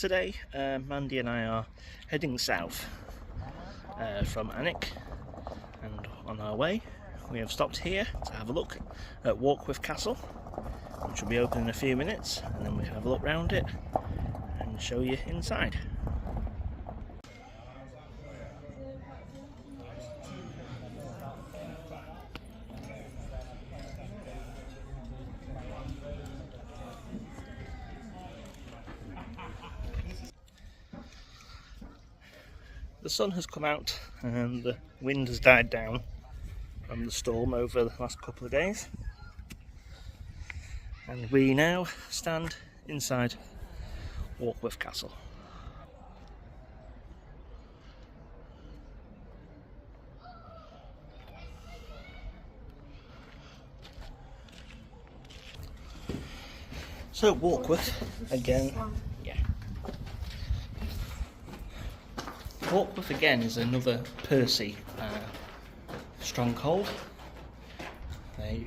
Today, Mandy and I are heading south from Alnwick, and on our way we have stopped here to have a look at Warkworth Castle, which will be open in a few minutes, and then we can have a look round it and show you inside. The sun has come out and the wind has died down from the storm over the last couple of days, and we now stand inside Warkworth Castle. So Warkworth again. Warkworth again is another Percy stronghold. They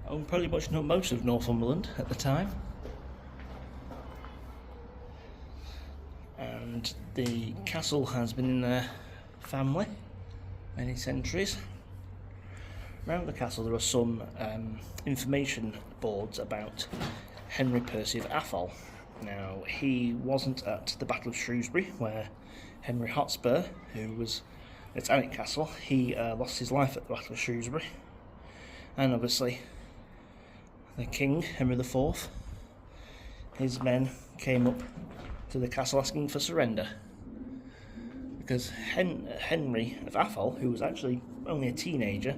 owned pretty much most of Northumberland at the time, and the castle has been in their family many centuries. Around the castle there are some information boards about Henry Percy of Atholl. Now, he wasn't at the Battle of Shrewsbury, where Henry Hotspur, who was at Alnwick Castle, he lost his life at the Battle of Shrewsbury. And obviously, the King, Henry IV, his men came up to the castle asking for surrender. Because Henry of Atholl, who was actually only a teenager,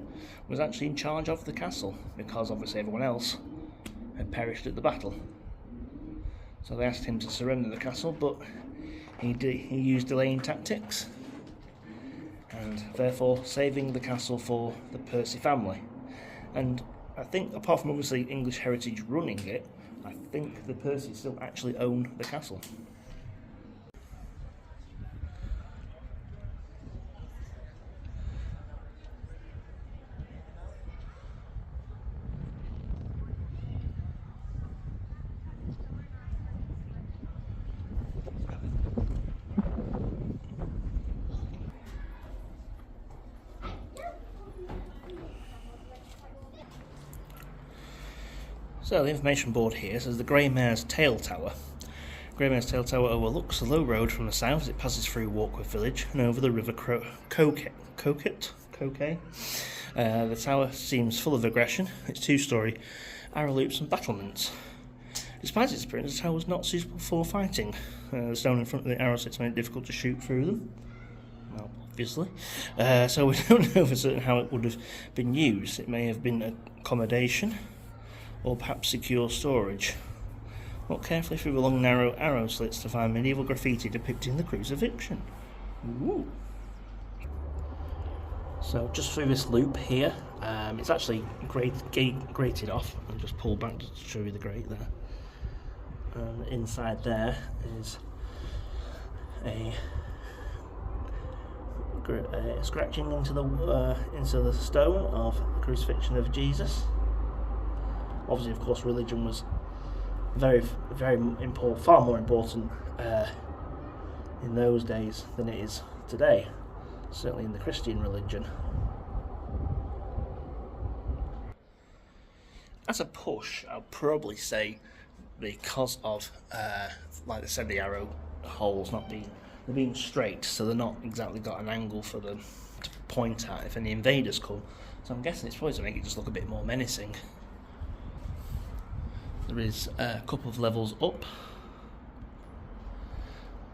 was actually in charge of the castle, because obviously everyone else had perished at the battle. So they asked him to surrender the castle, but he used delaying tactics, and therefore saving the castle for the Percy family. And I think, apart from obviously English heritage running it, I think the Percys still actually own the castle. So the information board here says the Grey Mare's Tail Tower. Grey Mare's Tail Tower overlooks the low road from the south as it passes through Warkworth village and over the river Coquet. The tower seems full of aggression. It's two-storey, arrow loops and battlements. Despite its appearance, the tower was not suitable for fighting. The stone in front of the arrow slits made it difficult to shoot through them. Well, obviously. So we don't know for certain how it would have been used. It may have been accommodation, or perhaps secure storage. Look carefully through the long narrow arrow slits to find medieval graffiti depicting the crucifixion. Ooh. So just through this loop here, it's actually grated off. I'll just pull back to show you the grate there. And inside there is a scratching into the stone of the crucifixion of Jesus. Obviously, of course, religion was very important, far more important in those days than it is today, certainly in the Christian religion. As a push, I'll probably say, because of, like I said, the arrow holes they're being straight, so they're not exactly got an angle for them to point at if any invaders come. So I'm guessing it's probably to make it just look a bit more menacing. There is a couple of levels up.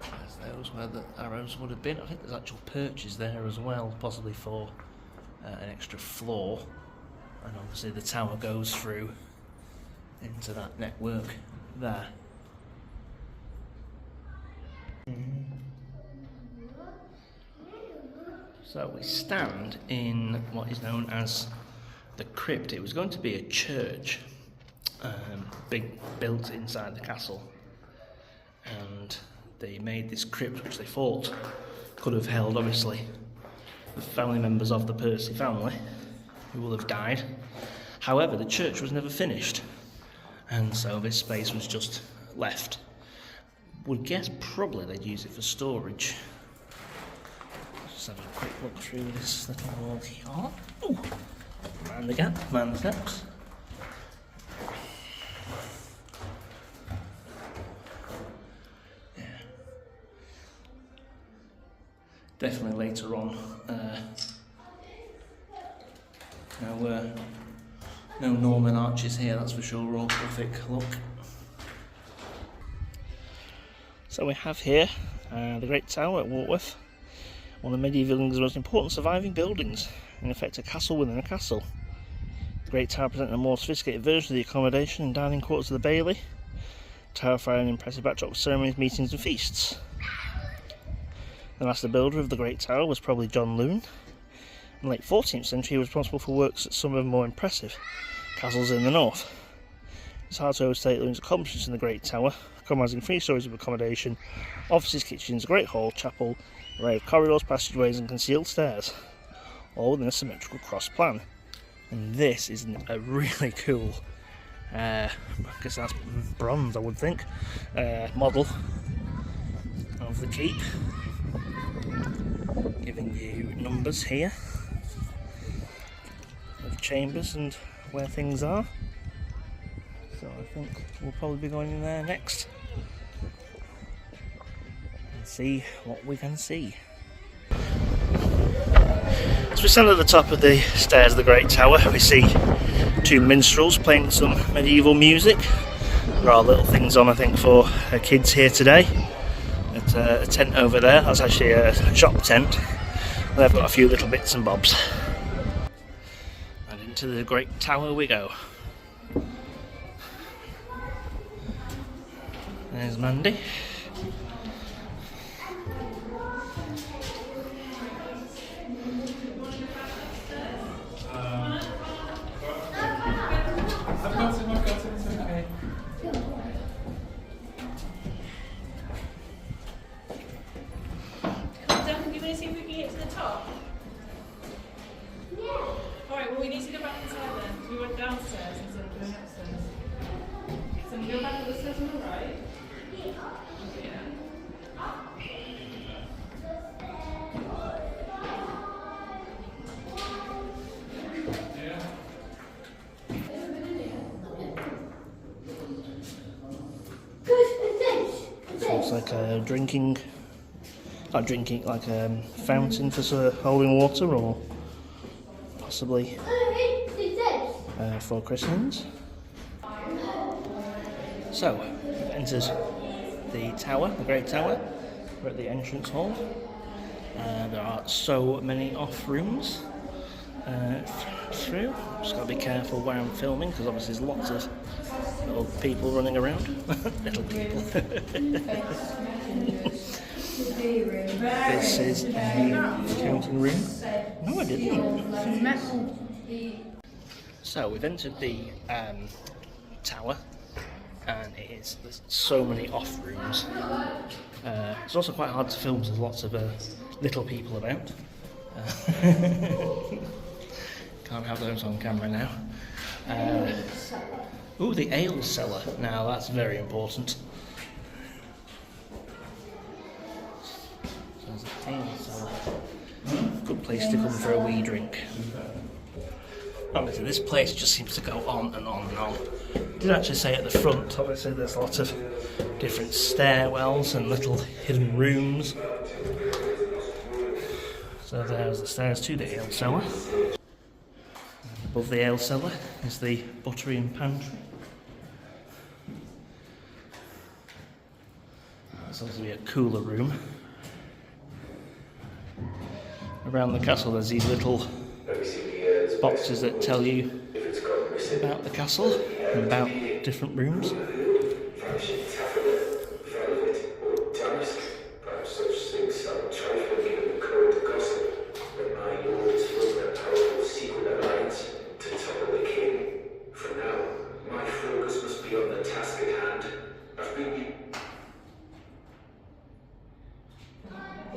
There's those where the arrows would have been. I think there's actual perches there as well, possibly for an extra floor. And obviously the tower goes through into that network there. So we stand in what is known as the crypt. It was going to be a church, built inside the castle, and they made this crypt which they thought could have held obviously the family members of the Percy family who will have died. However, the church was never finished, and so this space was just left would guess probably they'd use it for storage. Just have a quick look through this little wall here. Ooh, mind the gap, mind the steps. Yeah. Definitely later on. No Norman arches here, that's for sure, all Gothic look. So we have here the Great Tower at Warkworth, one of medieval England's most important surviving buildings, in effect a castle within a castle. The Great Tower presented a more sophisticated version of the accommodation and dining quarters of the Bailey. The tower provided an impressive backdrop for ceremonies, meetings and feasts. The master builder of the Great Tower was probably John Loon. In the late 14th century he was responsible for works at some of the more impressive castles in the north. It's hard to overstate Loon's accomplishments in the Great Tower, comprising 3 stories of accommodation, offices, kitchens, a great hall, chapel, an array of corridors, passageways and concealed stairs, all within a symmetrical cross plan. And this is a really cool, I guess that's bronze I would think, model of the keep, giving you numbers here of chambers and where things are. So I think we'll probably be going in there next and see what we can see. As we stand at the top of the stairs of the Great Tower, we see 2 minstrels playing some medieval music. There are little things on, I think, for kids here today. At a tent over there, that's actually a shop tent. They've got a few little bits and bobs. And into the Great Tower we go. There's Mandy. Duncan, do you want to see if we can get to the top? Yeah. Alright, well we need to go back inside then. We went downstairs instead of going upstairs. So we go back up the stairs on the right. Looks like a drinking, like a fountain for holding water, or possibly for christenings. So, we've entered the tower, the Great Tower. We're at the entrance hall. There are so many off rooms through. Just got to be careful where I'm filming because obviously there's lots of little people running around. Little people. This is a counting room. No, I didn't. So we've entered the tower, and there's so many off rooms. It's also quite hard to film because there's lots of little people about. Can't have those on camera now. Ooh, the ale cellar. Now that's very important. So there's a ale cellar. Good place to come for a wee drink. Obviously, this place just seems to go on and on and on. I did actually say at the front, obviously there's lots of different stairwells and little hidden rooms. So there's the stairs to the ale cellar. And above the ale cellar is the buttery and pantry. That's supposed to be a cooler room. Around the castle there's these little boxes that tell you about the castle and about different rooms.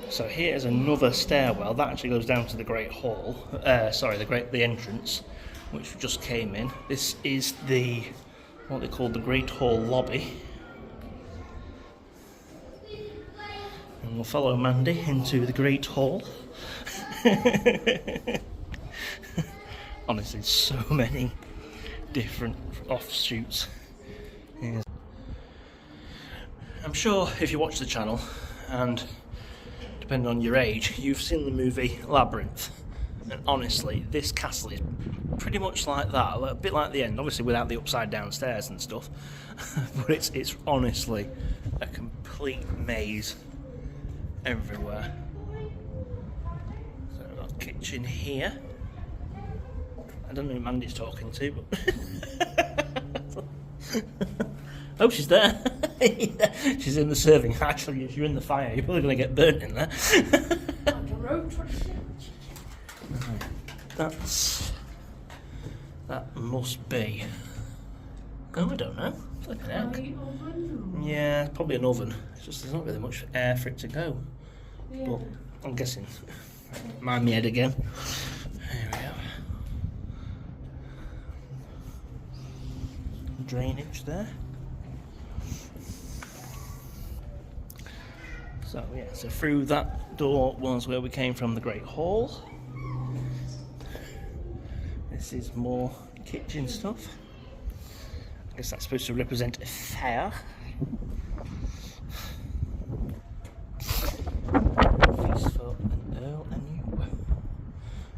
So here is another stairwell that actually goes down to the Great Hall. The entrance, which just came in. This is what they call the Great Hall lobby. And we'll follow Mandy into the Great Hall. Honestly, so many different offshoots. Yeah. I'm sure if you watch the channel, and depending on your age, you've seen the movie Labyrinth. And honestly, this castle is pretty much like that, a bit like the end, obviously without the upside down stairs and stuff. But it's honestly a complete maze everywhere. So we've got a kitchen here. I don't know who Mandy's talking to, but oh, she's there. Yeah, she's in the serving. Actually, if you're in the fire, you're probably going to get burnt in there. That must be. Oh, I don't know. Flipping heck. Yeah, probably an oven. It's just there's not really much air for it to go. Yeah. But I'm guessing. Mind me head again. There we go. Drainage there. So yeah, so through that door was where we came from, the Great Hall. This is more kitchen stuff. I guess that's supposed to represent a fair. Feast for an earl and you.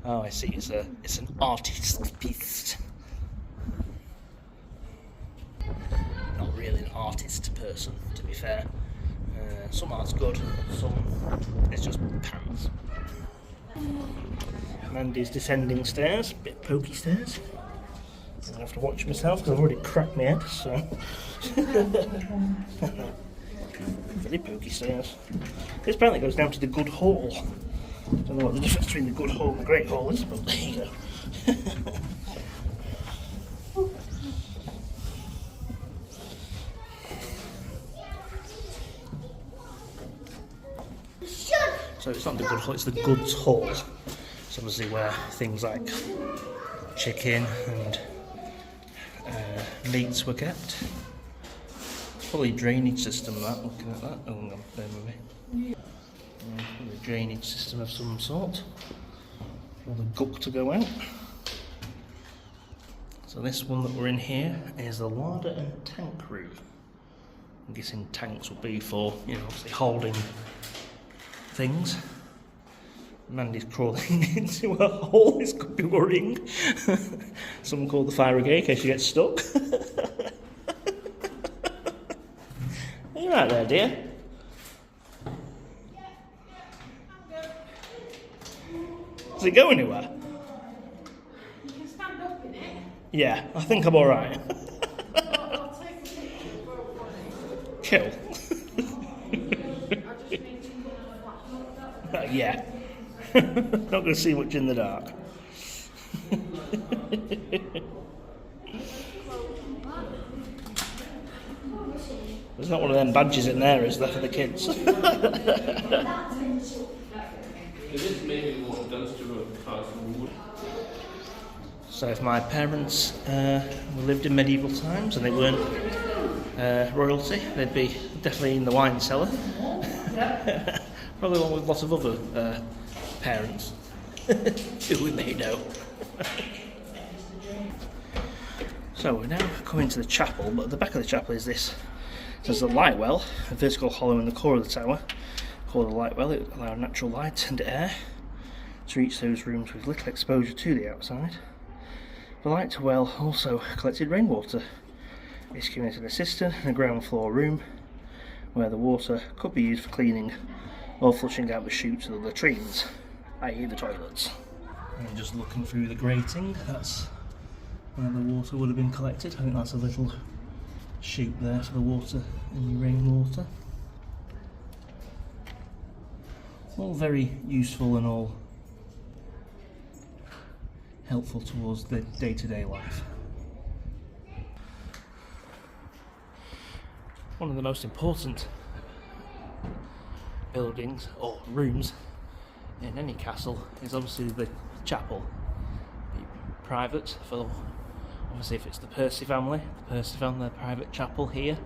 Oh, I see. It's an artist's piece. Not really an artist person, to be fair. Some art's good, some it's just pants. Mandy's descending stairs, a bit pokey stairs. I have to watch myself because I've already cracked my head, so. Very pokey stairs. This apparently goes down to the Good Hall. I don't know what the difference between the Good Hall and the Great Hall is, but there you go. So it's not the Good Hall, it's the Goods Hall. It's obviously where things like chicken and meats were kept. Probably a drainage system that, looking at that. Oh, hang on, bear with me. Probably a drainage system of some sort. For the guck to go out. So this one that we're in here is the larder and tank room. I'm guessing tanks will be for, you know, obviously holding things. Mandy's crawling into a hole, this could be worrying. Someone called the fire brigade in case she gets stuck. Are you right there, dear? Does it go anywhere? You can stand up in it. Yeah, I think I'm alright. I'll take a picture for it. Kill. Yeah. Not going to see much in the dark. There's not one of them badges in there, is there, for the kids? So if my parents lived in medieval times and they weren't royalty, they'd be definitely in the wine cellar. Probably one with lots of other parents who we may know. So we're now coming to the chapel, but at the back of the chapel is this. There's a light well, a vertical hollow in the core of the tower, called a light well. It allows natural light and air to reach those rooms with little exposure to the outside. The light well also collected rainwater. It's committed a cistern in a ground floor room where the water could be used for cleaning or flushing out the chutes of the latrines, i.e. the toilets. And just looking through the grating, that's where the water would have been collected. I think that's a little chute there for the water and the rainwater. All very useful and all helpful towards the day-to-day life. One of the most important buildings or rooms in any castle is obviously the chapel. Be private for, obviously, if it's the Percy family, their private chapel here,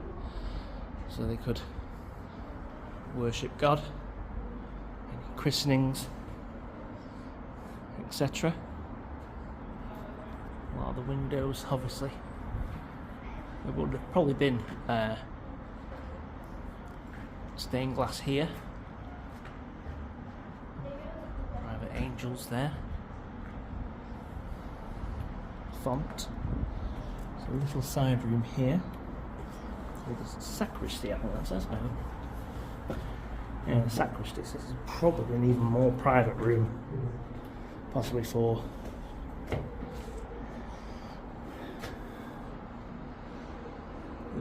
so they could worship God christenings, etc. A lot of the windows, obviously, there would have probably been stained glass here. Private angels there. Font. So a little side room here. So there's a sacristy, I think that says now. Yeah, the sacristy. So this is probably an even more private room, possibly for the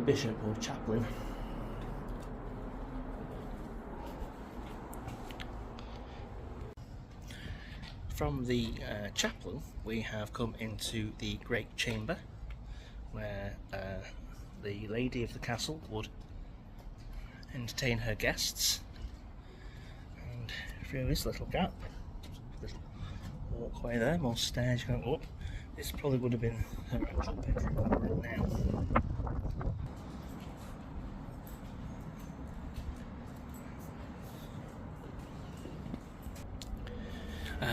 bishop or chaplain. From the chapel, we have come into the great chamber, where the lady of the castle would entertain her guests. And through this little gap, little walkway there, more stairs going up. This probably would have been her actual bedroom now.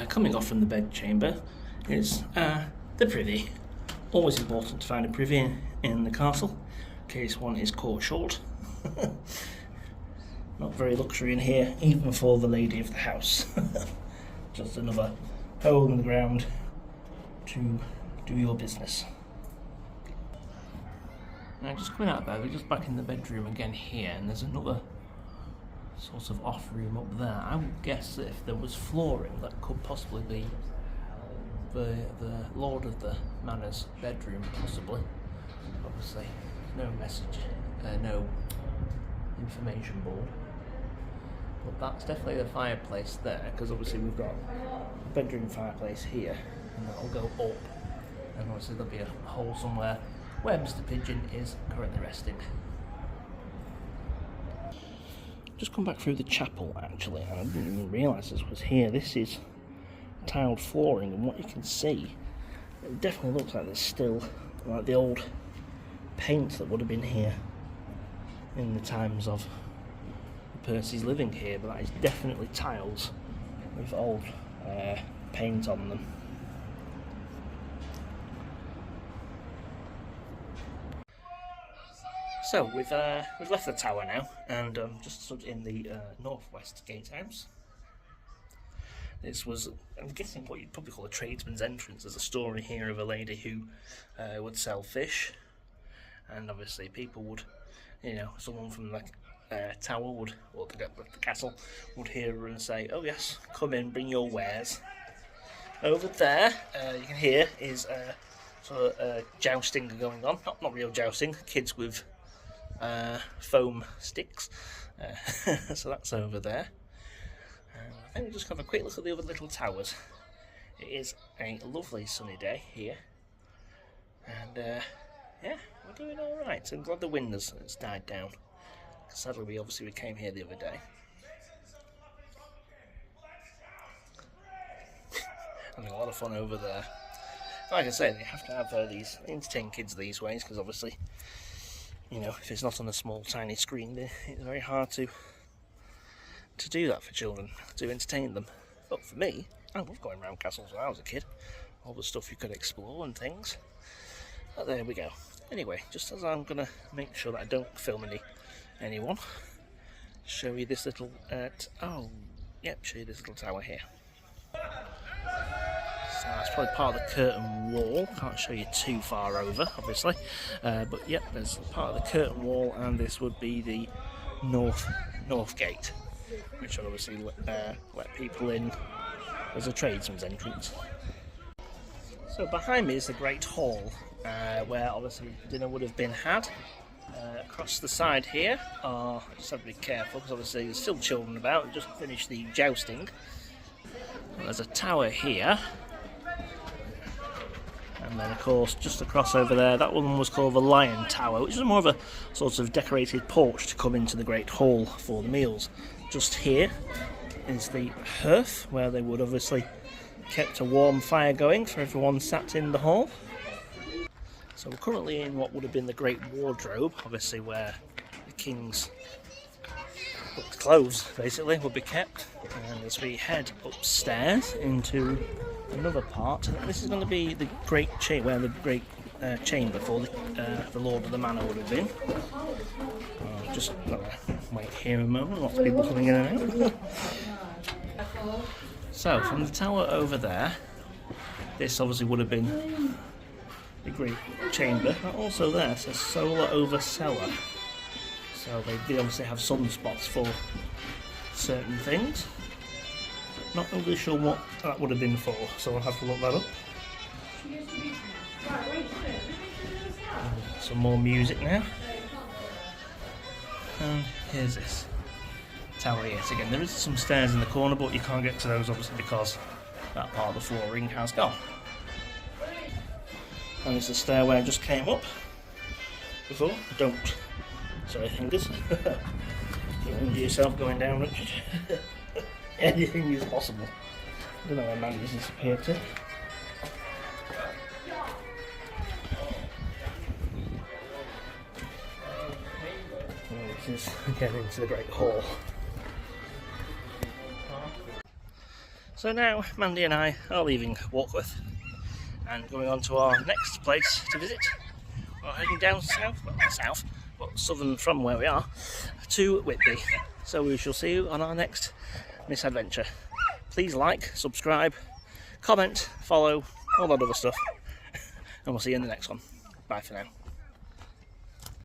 Coming off from the bedchamber is the privy. Always important to find a privy in the castle, in case one is caught short. Not very luxury in here, even for the lady of the house. Just another hole in the ground to do your business. Now just coming out of there, we're just back in the bedroom again here, and there's another sort of off room up there. I would guess that if there was flooring, that could possibly be the Lord of the Manor's bedroom, possibly. Obviously, no message, no information board. But that's definitely the fireplace there, because obviously we've got a bedroom fireplace here, and that'll go up, and obviously there'll be a hole somewhere where Mr. Pigeon is currently resting. Just come back through the chapel actually, and I didn't even realise this was here. This is tiled flooring, and what you can see, it definitely looks like there's still like the old paint that would have been here in the times of Percy's living here, but that is definitely tiles with old paint on them. So we've left the tower now, and just stood in the northwest gatehouse. This was, I'm guessing, what you'd probably call a tradesman's entrance. There's a story here of a lady who would sell fish, and obviously people would, you know, someone from the tower would, or the castle, would hear her and say, "Oh yes, come in, bring your wares." Over there, you can hear is sort of jousting going on. Not real jousting, kids with foam sticks. So that's over there. I think we'll just have a quick look at the other little towers. It is a lovely sunny day here, and yeah, we're doing all right. I'm glad the wind has died down. Sadly, we came here the other day. Having a lot of fun over there. Like I say, they have to have these entertain kids these ways, because obviously, you know, if it's not on a small tiny screen, it's very hard to do that for children, to entertain them. But for me, I love going around castles when I was a kid, all the stuff you could explore and things. But there we go. Anyway, just as I'm gonna make sure that I don't film anyone, show you this little show you this little tower here. So that's probably part of the curtain wall. Can't show you too far over, obviously, but yep, there's part of the curtain wall, and this would be the north gate, which will obviously let people in as a tradesman's entrance. So behind me is the Great Hall, where obviously dinner would have been had. Across the side here, I just have to be careful because obviously there's still children about. We just finished the jousting. There's a tower here, and then of course just across over there, that one was called the Lion Tower, which is more of a sort of decorated porch to come into the Great Hall for the meals. Just here is the hearth, where they would obviously kept a warm fire going for everyone sat in the hall. So we're currently in what would have been the Great Wardrobe, obviously where the king's booked clothes basically will be kept. And as we head upstairs into another part, this is going to be the great chamber, where the great chamber for the Lord of the Manor would have been. Just wait here a moment, lots of people coming in and out. So from the tower over there, this obviously would have been the great chamber. But also there says solar over cellar. So they obviously have sunspots for certain things. Not really sure what that would have been for, so I'll have to look that up. Some more music now. And here's this tower yet again. There is some stairs in the corner, but you can't get to those obviously because that part of the flooring has gone. And it's the stairway I just came up before. Don't, sorry fingers. Don't injure yourself going down, Richard. Anything is possible. I don't know where Mandy's disappeared to. This is getting into the Great Hall. So now Mandy and I are leaving Warkworth and going on to our next place to visit. We're heading down south, well not south, but southern from where we are, to Whitby. So we shall see you on our next misadventure. Please like, subscribe, comment, follow, all that other stuff, and we'll see you in the next one. Bye for now.